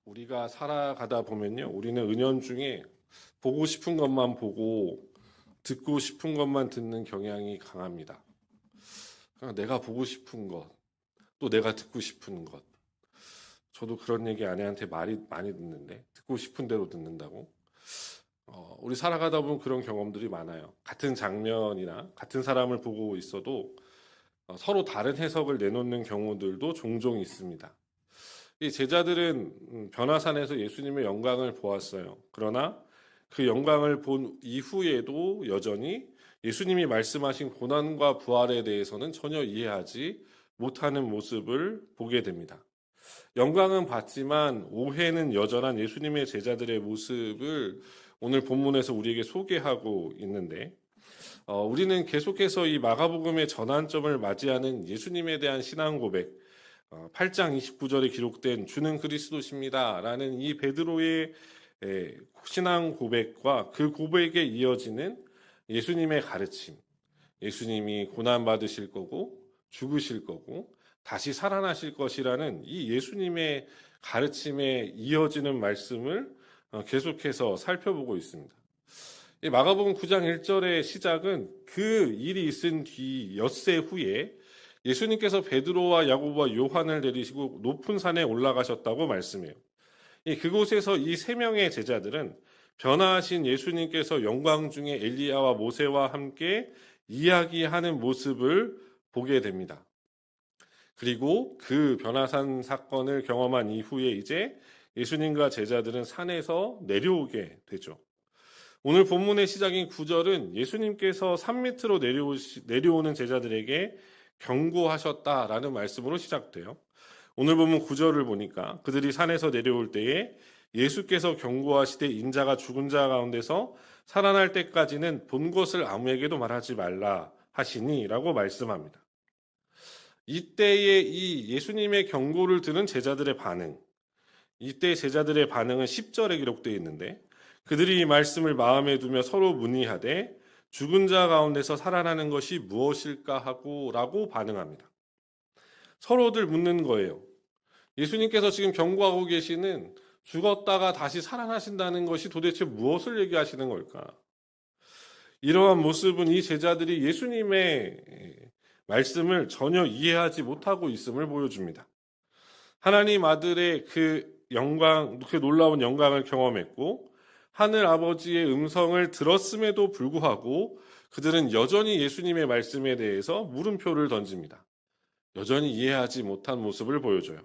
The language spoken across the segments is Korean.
우리가 살아가다 보면요, 우리는 은연중에 보고 싶은 것만 보고 듣고 싶은 것만 듣는 경향이 강합니다. 그냥 내가 보고 싶은 것, 또 내가 듣고 싶은 것. 저도 그런 얘기 아내한테 많이 듣는데, 듣고 싶은 대로 듣는다고. 우리 살아가다 보면 그런 경험들이 많아요. 같은 장면이나 같은 사람을 보고 있어도 서로 다른 해석을 내놓는 경우들도 종종 있습니다. 이 제자들은 변화산에서 예수님의 영광을 보았어요. 그러나 그 영광을 본 이후에도 여전히 예수님이 말씀하신 고난과 부활에 대해서는 전혀 이해하지 못하는 모습을 보게 됩니다. 영광은 봤지만 오해는 여전한 예수님의 제자들의 모습을 오늘 본문에서 우리에게 소개하고 있는데, 우리는 계속해서 이 마가복음의 전환점을 맞이하는 예수님에 대한 신앙 고백, 8장 29절에 기록된 주는 그리스도십니다 라는 이 베드로의 신앙 고백과 그 고백에 이어지는 예수님의 가르침, 예수님이 고난받으실 거고 죽으실 거고 다시 살아나실 것이라는 이 예수님의 가르침에 이어지는 말씀을 계속해서 살펴보고 있습니다. 이 마가복음 9장 1절의 시작은 그 일이 있은 뒤 엿새 후에 예수님께서 베드로와 야고보와 요한을 데리시고 높은 산에 올라가셨다고 말씀해요. 그곳에서 이 세 명의 제자들은 변화하신 예수님께서 영광 중에 엘리야와 모세와 함께 이야기하는 모습을 보게 됩니다. 그리고 그 변화산 사건을 경험한 이후에 이제 예수님과 제자들은 산에서 내려오게 되죠. 오늘 본문의 시작인 9절은 예수님께서 산 밑으로 내려오는 제자들에게 경고하셨다라는 말씀으로 시작돼요. 오늘 본문 9절을 보니까 그들이 산에서 내려올 때에 예수께서 경고하시되 인자가 죽은 자 가운데서 살아날 때까지는 본 것을 아무에게도 말하지 말라 하시니 라고 말씀합니다. 이때의 이 예수님의 경고를 들은 제자들의 반응, 이때 제자들의 반응은 10절에 기록되어 있는데 그들이 이 말씀을 마음에 두며 서로 문의하되 죽은 자 가운데서 살아나는 것이 무엇일까 하고 라고 반응합니다. 서로들 묻는 거예요. 예수님께서 지금 경고하고 계시는 죽었다가 다시 살아나신다는 것이 도대체 무엇을 얘기하시는 걸까? 이러한 모습은 이 제자들이 예수님의 말씀을 전혀 이해하지 못하고 있음을 보여줍니다. 하나님 아들의 그 영광, 그 놀라운 영광을 경험했고 하늘 아버지의 음성을 들었음에도 불구하고 그들은 여전히 예수님의 말씀에 대해서 물음표를 던집니다. 여전히 이해하지 못한 모습을 보여줘요.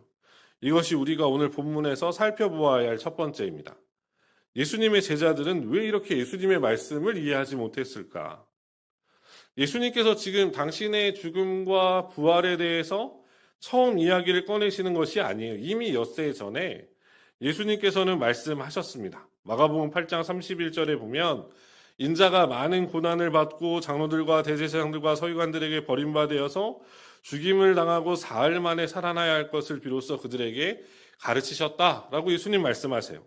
이것이 우리가 오늘 본문에서 살펴보아야 할 첫 번째입니다. 예수님의 제자들은 왜 이렇게 예수님의 말씀을 이해하지 못했을까? 예수님께서 지금 당신의 죽음과 부활에 대해서 처음 이야기를 꺼내시는 것이 아니에요. 이미 엿새 전에 예수님께서는 말씀하셨습니다. 마가복음 8장 31절에 보면 인자가 많은 고난을 받고 장로들과 대제사장들과 서기관들에게 버림받아서 죽임을 당하고 사흘 만에 살아나야 할 것을 비로소 그들에게 가르치셨다라고 예수님 말씀하세요.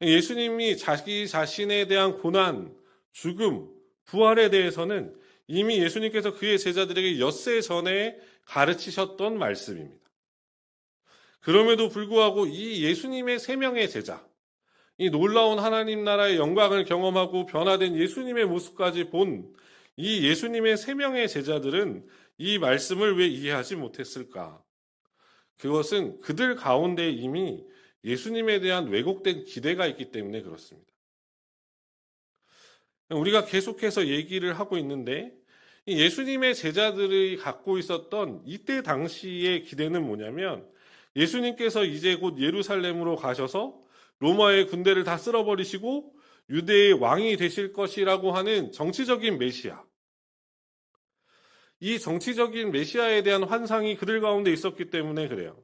예수님이 자기 자신에 대한 고난, 죽음, 부활에 대해서는 이미 예수님께서 그의 제자들에게 엿새 전에 가르치셨던 말씀입니다. 그럼에도 불구하고 이 예수님의 세 명의 제자, 이 놀라운 하나님 나라의 영광을 경험하고 변화된 예수님의 모습까지 본 이 예수님의 세 명의 제자들은 이 말씀을 왜 이해하지 못했을까? 그것은 그들 가운데 이미 예수님에 대한 왜곡된 기대가 있기 때문에 그렇습니다. 우리가 계속해서 얘기를 하고 있는데 예수님의 제자들이 갖고 있었던 이때 당시의 기대는 뭐냐면 예수님께서 이제 곧 예루살렘으로 가셔서 로마의 군대를 다 쓸어버리시고 유대의 왕이 되실 것이라고 하는 정치적인 메시아. 이 정치적인 메시아에 대한 환상이 그들 가운데 있었기 때문에 그래요.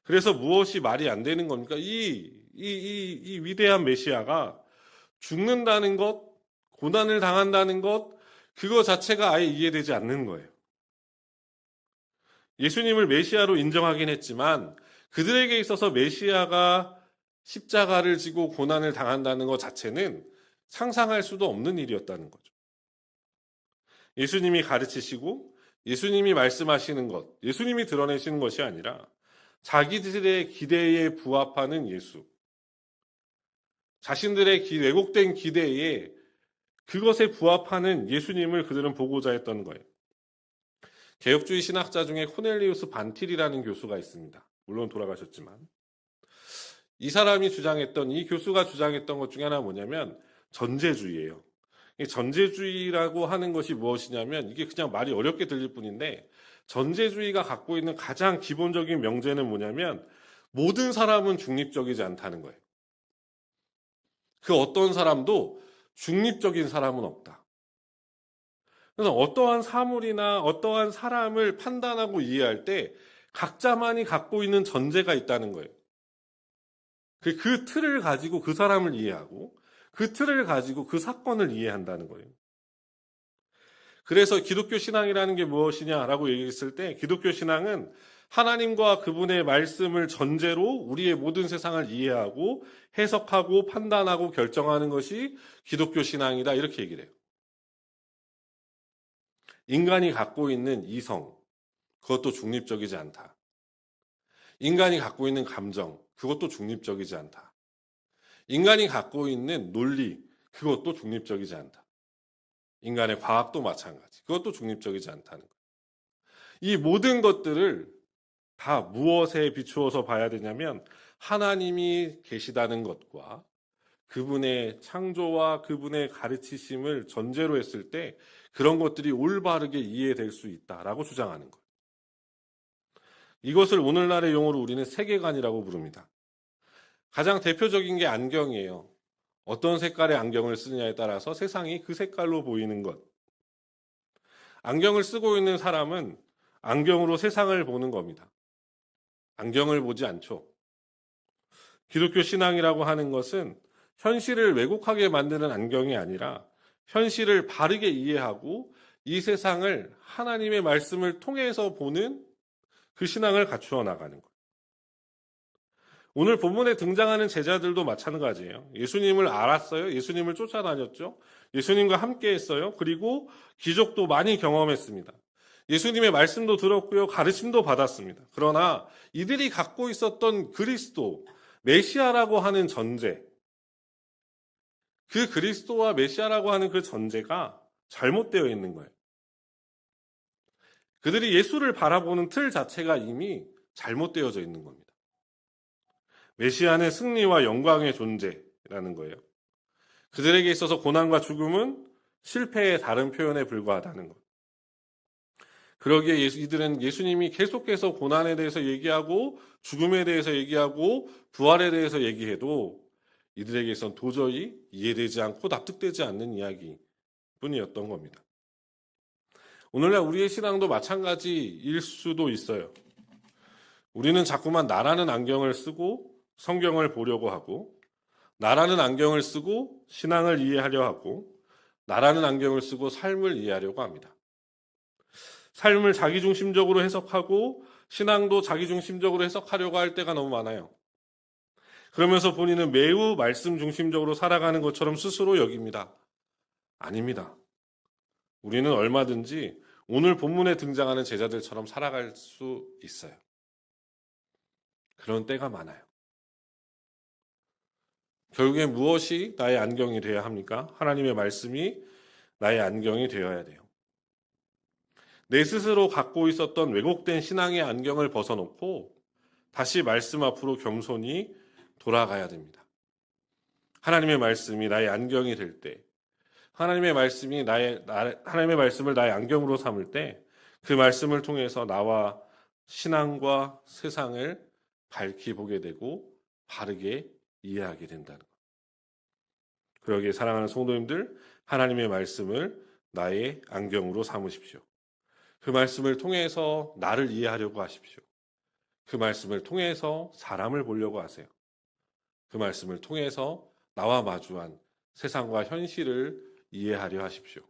그래서 무엇이 말이 안 되는 겁니까? 이 위대한 메시아가 죽는다는 것, 고난을 당한다는 것, 그거 자체가 아예 이해되지 않는 거예요. 예수님을 메시아로 인정하긴 했지만 그들에게 있어서 메시아가 십자가를 지고 고난을 당한다는 것 자체는 상상할 수도 없는 일이었다는 거죠. 예수님이 가르치시고 예수님이 말씀하시는 것, 예수님이 드러내시는 것이 아니라 자기들의 기대에 부합하는 예수, 자신들의 왜곡된 기대에 그것에 부합하는 예수님을 그들은 보고자 했던 거예요. 개혁주의 신학자 중에 코넬리우스 반틸이라는 교수가 있습니다. 물론 돌아가셨지만 이 사람이 주장했던, 이 교수가 주장했던 것 중에 하나가 뭐냐면 전제주의예요. 이 전제주의라고 하는 것이 무엇이냐면, 이게 그냥 말이 어렵게 들릴 뿐인데, 전제주의가 갖고 있는 가장 기본적인 명제는 뭐냐면 모든 사람은 중립적이지 않다는 거예요. 그 어떤 사람도 중립적인 사람은 없다. 그래서 어떠한 사물이나 어떠한 사람을 판단하고 이해할 때 각자만이 갖고 있는 전제가 있다는 거예요. 그 틀을 가지고 그 사람을 이해하고 그 틀을 가지고 그 사건을 이해한다는 거예요. 그래서 기독교 신앙이라는 게 무엇이냐라고 얘기했을 때, 기독교 신앙은 하나님과 그분의 말씀을 전제로 우리의 모든 세상을 이해하고 해석하고 판단하고 결정하는 것이 기독교 신앙이다, 이렇게 얘기를 해요. 인간이 갖고 있는 이성, 그것도 중립적이지 않다. 인간이 갖고 있는 감정, 그것도 중립적이지 않다. 인간이 갖고 있는 논리, 그것도 중립적이지 않다. 인간의 과학도 마찬가지. 그것도 중립적이지 않다는 거예요. 이 모든 것들을 다 무엇에 비추어서 봐야 되냐면 하나님이 계시다는 것과 그분의 창조와 그분의 가르치심을 전제로 했을 때 그런 것들이 올바르게 이해될 수 있다라고 주장하는 거예요. 이것을 오늘날의 용어로 우리는 세계관이라고 부릅니다. 가장 대표적인 게 안경이에요. 어떤 색깔의 안경을 쓰느냐에 따라서 세상이 그 색깔로 보이는 것. 안경을 쓰고 있는 사람은 안경으로 세상을 보는 겁니다. 안경을 보지 않죠. 기독교 신앙이라고 하는 것은 현실을 왜곡하게 만드는 안경이 아니라 현실을 바르게 이해하고 이 세상을 하나님의 말씀을 통해서 보는 그 신앙을 갖추어 나가는 거예요. 오늘 본문에 등장하는 제자들도 마찬가지예요. 예수님을 알았어요. 예수님을 쫓아다녔죠. 예수님과 함께 했어요. 그리고 기적도 많이 경험했습니다. 예수님의 말씀도 들었고요. 가르침도 받았습니다. 그러나 이들이 갖고 있었던 그리스도, 메시아라고 하는 전제, 그 그리스도와 메시아라고 하는 그 전제가 잘못되어 있는 거예요. 그들이 예수를 바라보는 틀 자체가 이미 잘못되어져 있는 겁니다. 메시아는 승리와 영광의 존재라는 거예요. 그들에게 있어서 고난과 죽음은 실패의 다른 표현에 불과하다는 것. 그러기에 이들은 예수님이 계속해서 고난에 대해서 얘기하고 죽음에 대해서 얘기하고 부활에 대해서 얘기해도 이들에게선 도저히 이해되지 않고 납득되지 않는 이야기뿐이었던 겁니다. 오늘날 우리의 신앙도 마찬가지일 수도 있어요. 우리는 자꾸만 나라는 안경을 쓰고 성경을 보려고 하고, 나라는 안경을 쓰고 신앙을 이해하려 하고, 나라는 안경을 쓰고 삶을 이해하려고 합니다. 삶을 자기중심적으로 해석하고 신앙도 자기중심적으로 해석하려고 할 때가 너무 많아요. 그러면서 본인은 매우 말씀 중심적으로 살아가는 것처럼 스스로 여깁니다. 아닙니다. 우리는 얼마든지 오늘 본문에 등장하는 제자들처럼 살아갈 수 있어요. 그런 때가 많아요. 결국엔 무엇이 나의 안경이 되어야 합니까? 하나님의 말씀이 나의 안경이 되어야 돼요. 내 스스로 갖고 있었던 왜곡된 신앙의 안경을 벗어놓고 다시 말씀 앞으로 겸손히 돌아가야 됩니다. 하나님의 말씀이 나의 안경이 될 때, 하나님의 말씀을 나의 안경으로 삼을 때, 그 말씀을 통해서 나와 신앙과 세상을 밝히 보게 되고 바르게 이해하게 된다는 것. 그러기에 사랑하는 성도님들, 하나님의 말씀을 나의 안경으로 삼으십시오. 그 말씀을 통해서 나를 이해하려고 하십시오. 그 말씀을 통해서 사람을 보려고 하세요. 그 말씀을 통해서 나와 마주한 세상과 현실을 이해하려 하십시오.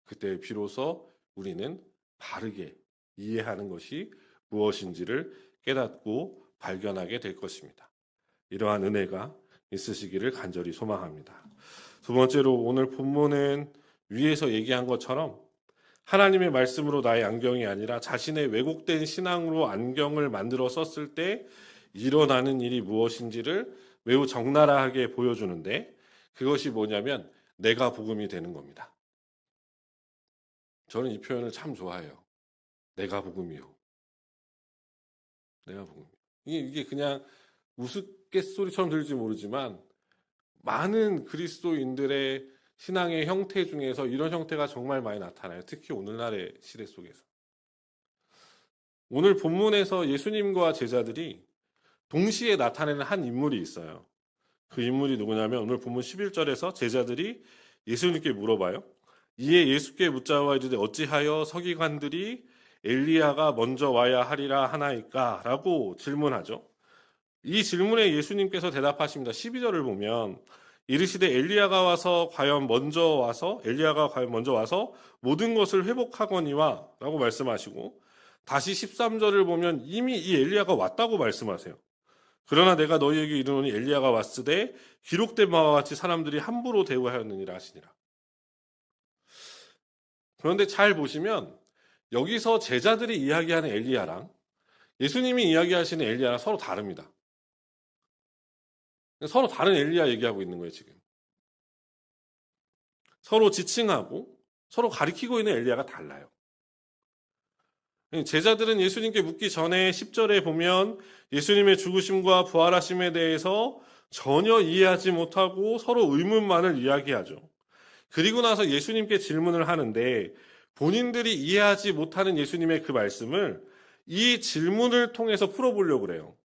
그때 비로소 우리는 바르게 이해하는 것이 무엇인지를 깨닫고 발견하게 될 것입니다. 이러한 은혜가 있으시기를 간절히 소망합니다. 두 번째로 오늘 본문은 위에서 얘기한 것처럼 하나님의 말씀으로 나의 안경이 아니라 자신의 왜곡된 신앙으로 안경을 만들어 썼을 때 일어나는 일이 무엇인지를 매우 적나라하게 보여주는데, 그것이 뭐냐면 내가 복음이 되는 겁니다. 저는 이 표현을 참 좋아해요. 내가 복음이요. 내가 복음. 이게 그냥 우스갯소리처럼 들릴지 모르지만 많은 그리스도인들의 신앙의 형태 중에서 이런 형태가 정말 많이 나타나요. 특히 오늘날의 시대 속에서. 오늘 본문에서 예수님과 제자들이 동시에 나타내는 한 인물이 있어요. 그 인물이 누구냐면 오늘 본문 11절에서 제자들이 예수님께 물어봐요. 이에 예수께 묻자와 이르되 어찌하여 서기관들이 엘리야가 먼저 와야 하리라 하나이까? 라고 질문하죠. 이 질문에 예수님께서 대답하십니다. 12절을 보면 이르시되 엘리야가 과연 먼저 와서 모든 것을 회복하거니와 라고 말씀하시고, 다시 13절을 보면 이미 이 엘리야가 왔다고 말씀하세요. 그러나 내가 너희에게 이르노니 엘리야가 왔으되 기록된 바와 같이 사람들이 함부로 대우하였느니라 하시니라. 그런데 잘 보시면 여기서 제자들이 이야기하는 엘리야랑 예수님이 이야기하시는 엘리야랑 서로 다릅니다. 서로 다른 엘리야 얘기하고 있는 거예요, 지금. 서로 지칭하고 서로 가리키고 있는 엘리야가 달라요. 제자들은 예수님께 묻기 전에 10절에 보면 예수님의 죽으심과 부활하심에 대해서 전혀 이해하지 못하고 서로 의문만을 이야기하죠. 그리고 나서 예수님께 질문을 하는데 본인들이 이해하지 못하는 예수님의 그 말씀을 이 질문을 통해서 풀어보려고 그래요.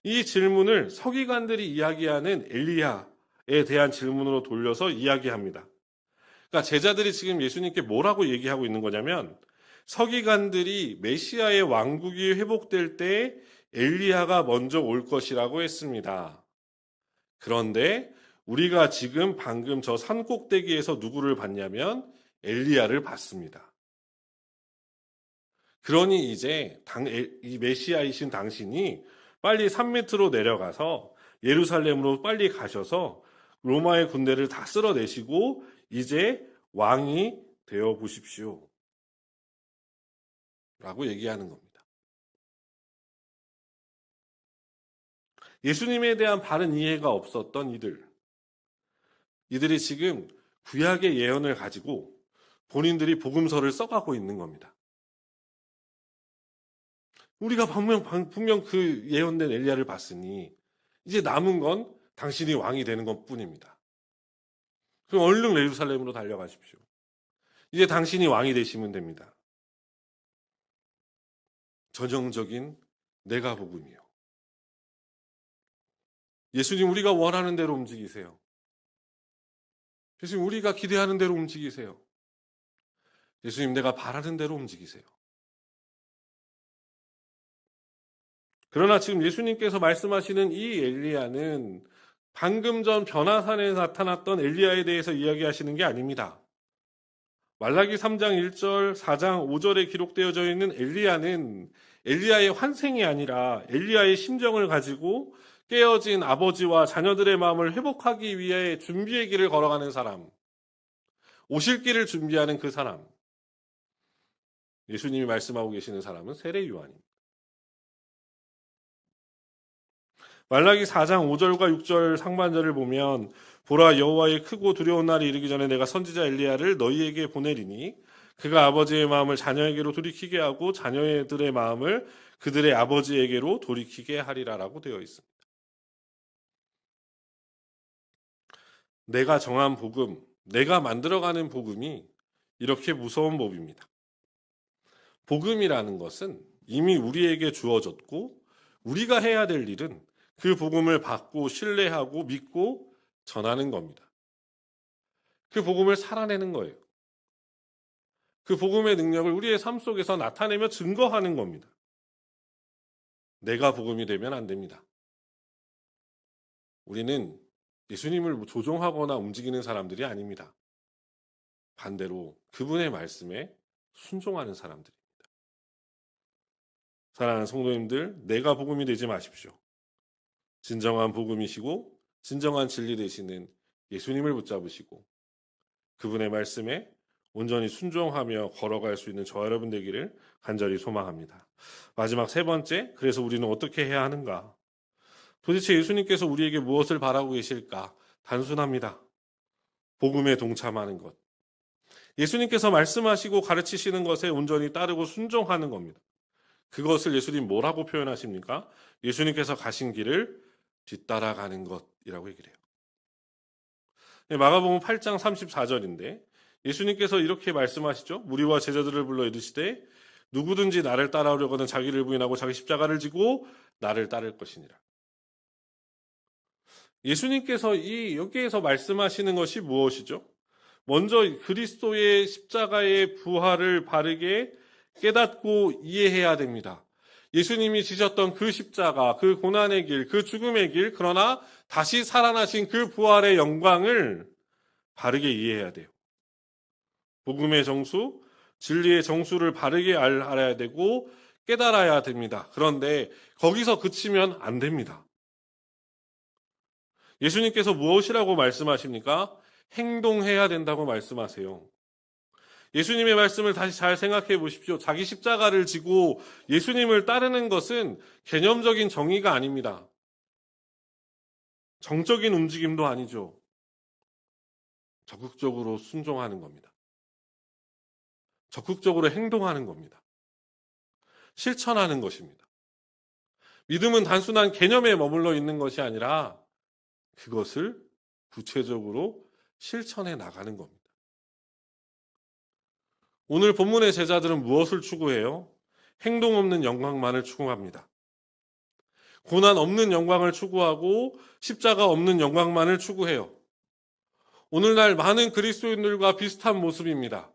이 질문을 서기관들이 이야기하는 엘리야에 대한 질문으로 돌려서 이야기합니다. 그러니까 제자들이 지금 예수님께 뭐라고 얘기하고 있는 거냐면 서기관들이 메시아의 왕국이 회복될 때 엘리야가 먼저 올 것이라고 했습니다. 그런데 우리가 지금 방금 저 산 꼭대기에서 누구를 봤냐면 엘리야를 봤습니다. 그러니 이제 이 메시아이신 당신이 빨리 산 밑으로 내려가서 예루살렘으로 빨리 가셔서 로마의 군대를 다 쓸어내시고 이제 왕이 되어 보십시오. 라고 얘기하는 겁니다. 예수님에 대한 바른 이해가 없었던 이들이 지금 구약의 예언을 가지고 본인들이 복음서를 써가고 있는 겁니다. 우리가 분명 그 예언된 엘리야를 봤으니 이제 남은 건 당신이 왕이 되는 것 뿐입니다. 그럼 얼른 예루살렘으로 달려가십시오. 이제 당신이 왕이 되시면 됩니다. 전형적인 내가 복음이요. 예수님, 우리가 원하는 대로 움직이세요. 예수님, 우리가 기대하는 대로 움직이세요. 예수님, 내가 바라는 대로 움직이세요. 그러나 지금 예수님께서 말씀하시는 이 엘리야는 방금 전 변화산에 나타났던 엘리야에 대해서 이야기하시는 게 아닙니다. 말라기 3장 1절, 4장 5절에 기록되어져 있는 엘리야는 엘리야의 환생이 아니라 엘리야의 심정을 가지고 깨어진 아버지와 자녀들의 마음을 회복하기 위해 준비의 길을 걸어가는 사람, 오실 길을 준비하는 그 사람, 예수님이 말씀하고 계시는 사람은 세례 요한입니다. 말라기 4장 5절과 6절 상반절을 보면 보라, 여호와의 크고 두려운 날이 이르기 전에 내가 선지자 엘리야를 너희에게 보내리니 그가 아버지의 마음을 자녀에게로 돌이키게 하고 자녀들의 마음을 그들의 아버지에게로 돌이키게 하리라라고 되어 있습니다. 내가 정한 복음, 내가 만들어가는 복음이 이렇게 무서운 법입니다. 복음이라는 것은 이미 우리에게 주어졌고 우리가 해야 될 일은 그 복음을 받고 신뢰하고 믿고 전하는 겁니다. 그 복음을 살아내는 거예요. 그 복음의 능력을 우리의 삶 속에서 나타내며 증거하는 겁니다. 내가 복음이 되면 안 됩니다. 우리는 예수님을 조종하거나 움직이는 사람들이 아닙니다. 반대로 그분의 말씀에 순종하는 사람들입니다. 사랑하는 성도님들, 내가 복음이 되지 마십시오. 진정한 복음이시고 진정한 진리 되시는 예수님을 붙잡으시고 그분의 말씀에 온전히 순종하며 걸어갈 수 있는 저와 여러분 되기를 간절히 소망합니다. 마지막 세 번째, 그래서 우리는 어떻게 해야 하는가? 도대체 예수님께서 우리에게 무엇을 바라고 계실까? 단순합니다. 복음에 동참하는 것. 예수님께서 말씀하시고 가르치시는 것에 온전히 따르고 순종하는 겁니다. 그것을 예수님 뭐라고 표현하십니까? 예수님께서 가신 길을 뒤따라가는 것이라고 얘기를 해요. 마가복음 8장 34절인데 예수님께서 이렇게 말씀하시죠. 무리와 제자들을 불러 이르시되 누구든지 나를 따라오려거든 자기를 부인하고 자기 십자가를 지고 나를 따를 것이니라. 예수님께서 여기에서 말씀하시는 것이 무엇이죠? 먼저 그리스도의 십자가의 부활을 바르게 깨닫고 이해해야 됩니다. 예수님이 지셨던 그 십자가, 그 고난의 길, 그 죽음의 길, 그러나 다시 살아나신 그 부활의 영광을 바르게 이해해야 돼요. 복음의 정수, 진리의 정수를 바르게 알아야 되고 깨달아야 됩니다. 그런데 거기서 그치면 안 됩니다. 예수님께서 무엇이라고 말씀하십니까? 행동해야 된다고 말씀하세요. 예수님의 말씀을 다시 잘 생각해 보십시오. 자기 십자가를 지고 예수님을 따르는 것은 개념적인 정의가 아닙니다. 정적인 움직임도 아니죠. 적극적으로 순종하는 겁니다. 적극적으로 행동하는 겁니다. 실천하는 것입니다. 믿음은 단순한 개념에 머물러 있는 것이 아니라 그것을 구체적으로 실천해 나가는 겁니다. 오늘 본문의 제자들은 무엇을 추구해요? 행동 없는 영광만을 추구합니다. 고난 없는 영광을 추구하고 십자가 없는 영광만을 추구해요. 오늘날 많은 그리스도인들과 비슷한 모습입니다.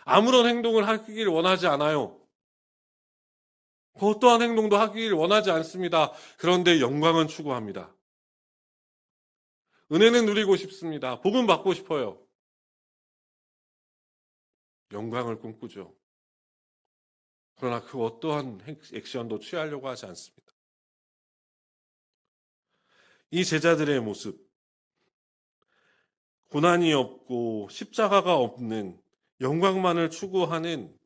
아무런 행동을 하기를 원하지 않아요. 어떠한 행동도 하기를 원하지 않습니다. 그런데 영광은 추구합니다. 은혜는 누리고 싶습니다. 복음 받고 싶어요. 영광을 꿈꾸죠. 그러나 그 어떠한 액션도 취하려고 하지 않습니다. 이 제자들의 모습, 고난이 없고 십자가가 없는 영광만을 추구하는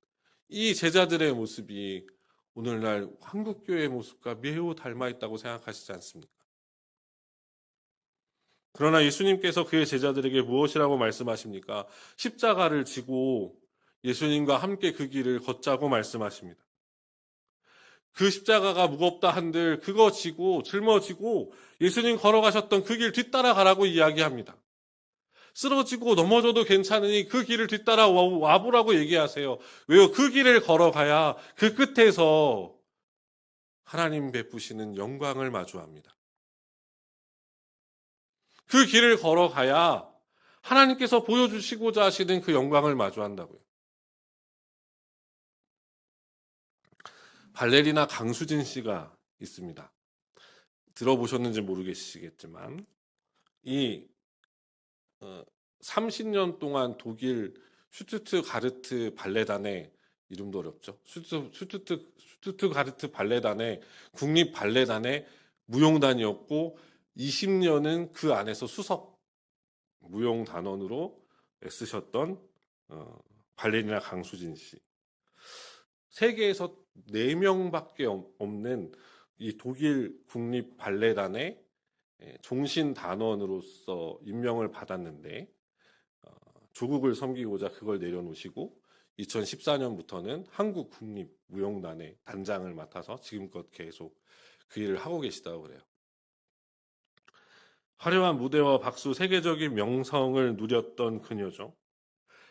이 제자들의 모습이 오늘날 한국교회의 모습과 매우 닮아 있다고 생각하시지 않습니까? 그러나 예수님께서 그의 제자들에게 무엇이라고 말씀하십니까? 십자가를 지고 예수님과 함께 그 길을 걷자고 말씀하십니다. 그 십자가가 무겁다 한들 그거 지고 짊어지고 예수님 걸어가셨던 그 길 뒤따라가라고 이야기합니다. 쓰러지고 넘어져도 괜찮으니 그 길을 뒤따라 와보라고 얘기하세요. 왜요? 그 길을 걸어가야 그 끝에서 하나님 베푸시는 영광을 마주합니다. 그 길을 걸어가야 하나님께서 보여주시고자 하시는 그 영광을 마주한다고요. 발레리나 강수진 씨가 있습니다. 들어보셨는지 모르겠지만 이 30년 동안 독일 슈투트가르트 발레단의 이름도 어렵죠. 슈투트가르트 발레단의 국립 발레단의 무용단이었고 20년은 그 안에서 수석 무용단원으로 애쓰셨던 발레리나 강수진 씨. 세계에서 4명밖에 없는 이 독일 국립 발레단의 종신 단원으로서 임명을 받았는데 조국을 섬기고자 그걸 내려놓으시고 2014년부터는 한국 국립 무용단의 단장을 맡아서 지금껏 계속 그 일을 하고 계시다고 그래요. 화려한 무대와 박수, 세계적인 명성을 누렸던 그녀죠.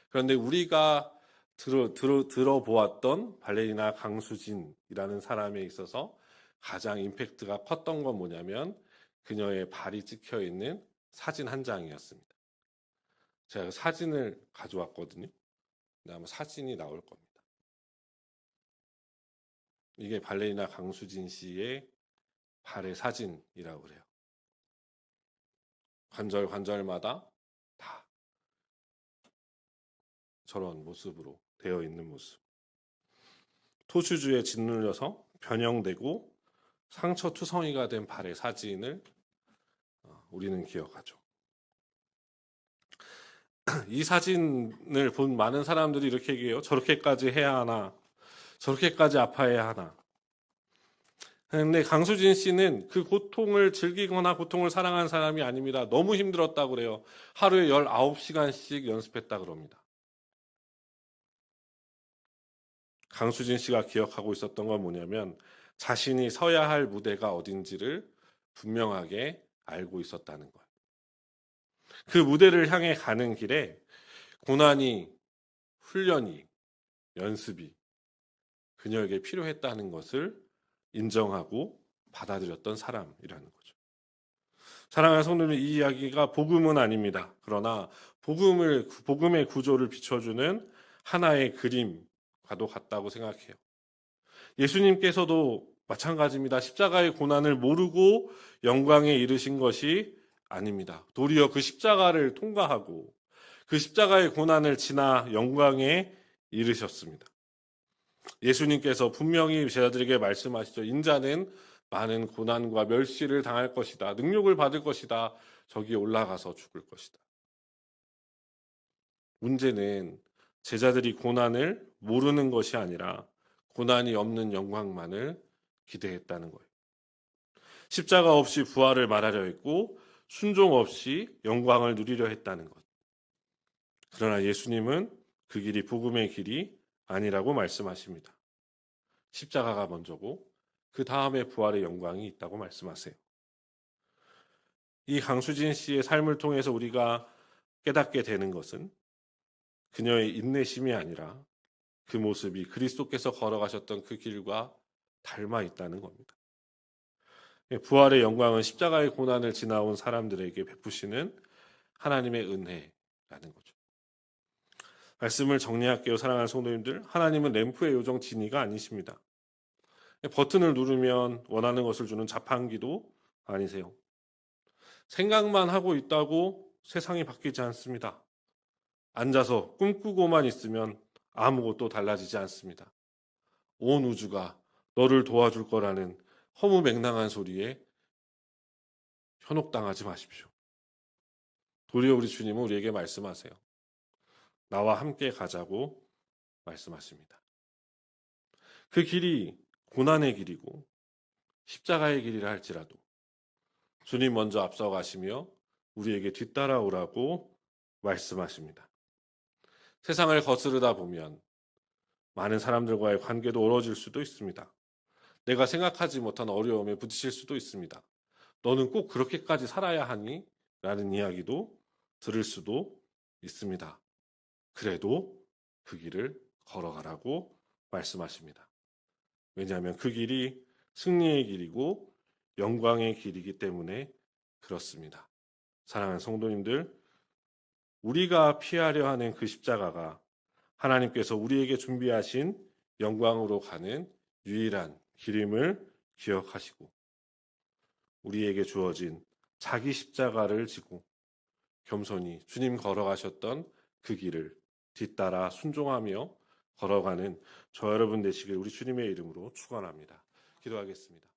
그런데 우리가 들어보았던 발레리나 강수진이라는 사람에 있어서 가장 임팩트가 컸던 건 뭐냐면 그녀의 발이 찍혀 있는 사진 한 장이었습니다. 제가 그 사진을 가져왔거든요. 근데 아마 사진이 나올 겁니다. 이게 발레리나 강수진 씨의 발의 사진이라고 그래요. 관절마다 다 저런 모습으로 되어 있는 모습. 토슈즈에 짓눌려서 변형되고 상처 투성이가 된 발의 사진을 우리는 기억하죠. 이 사진을 본 많은 사람들이 이렇게 얘기해요. 저렇게까지 해야 하나? 저렇게까지 아파해야 하나? 근데 강수진 씨는 그 고통을 즐기거나 고통을 사랑한 사람이 아닙니다. 너무 힘들었다고 그래요. 하루에 19시간씩 연습했다 그럽니다. 강수진 씨가 기억하고 있었던 건 뭐냐면 자신이 서야 할 무대가 어딘지를 분명하게 알고 있었다는 거예요. 그 무대를 향해 가는 길에 고난이, 훈련이, 연습이 그녀에게 필요했다는 것을 인정하고 받아들였던 사람이라는 거죠. 사랑하는 성도님, 이 이야기가 복음은 아닙니다. 그러나 복음의 구조를 비춰주는 하나의 그림과도 같다고 생각해요. 예수님께서도 마찬가지입니다. 십자가의 고난을 모르고 영광에 이르신 것이 아닙니다. 도리어 그 십자가를 통과하고 그 십자가의 고난을 지나 영광에 이르셨습니다. 예수님께서 분명히 제자들에게 말씀하시죠. 인자는 많은 고난과 멸시를 당할 것이다. 능욕을 받을 것이다. 저기 올라가서 죽을 것이다. 문제는 제자들이 고난을 모르는 것이 아니라 고난이 없는 영광만을 기대했다는 거예요. 십자가 없이 부활을 말하려 했고 순종 없이 영광을 누리려 했다는 것. 그러나 예수님은 그 길이 복음의 길이 아니라고 말씀하십니다. 십자가가 먼저고 그 다음에 부활의 영광이 있다고 말씀하세요. 이 강수진 씨의 삶을 통해서 우리가 깨닫게 되는 것은 그녀의 인내심이 아니라 그 모습이 그리스도께서 걸어가셨던 그 길과 닮아 있다는 겁니다. 부활의 영광은 십자가의 고난을 지나온 사람들에게 베푸시는 하나님의 은혜라는 거죠. 말씀을 정리할게요. 사랑하는 성도님들, 하나님은 램프의 요정 지니가 아니십니다. 버튼을 누르면 원하는 것을 주는 자판기도 아니세요. 생각만 하고 있다고 세상이 바뀌지 않습니다. 앉아서 꿈꾸고만 있으면 아무것도 달라지지 않습니다. 온 우주가 너를 도와줄 거라는 허무맹랑한 소리에 현혹당하지 마십시오. 도리어 우리 주님은 우리에게 말씀하세요. 나와 함께 가자고 말씀하십니다. 그 길이 고난의 길이고 십자가의 길이라 할지라도 주님 먼저 앞서 가시며 우리에게 뒤따라오라고 말씀하십니다. 세상을 거스르다 보면 많은 사람들과의 관계도 어려워질 수도 있습니다. 내가 생각하지 못한 어려움에 부딪힐 수도 있습니다. 너는 꼭 그렇게까지 살아야 하니? 라는 이야기도 들을 수도 있습니다. 그래도 그 길을 걸어가라고 말씀하십니다. 왜냐하면 그 길이 승리의 길이고 영광의 길이기 때문에 그렇습니다. 사랑하는 성도님들, 우리가 피하려 하는 그 십자가가 하나님께서 우리에게 준비하신 영광으로 가는 유일한 길임을 기억하시고 우리에게 주어진 자기 십자가를 지고 겸손히 주님 걸어가셨던 그 길을 뒤따라 순종하며 걸어가는 저 여러분 되시길 우리 주님의 이름으로 축원합니다. 기도하겠습니다.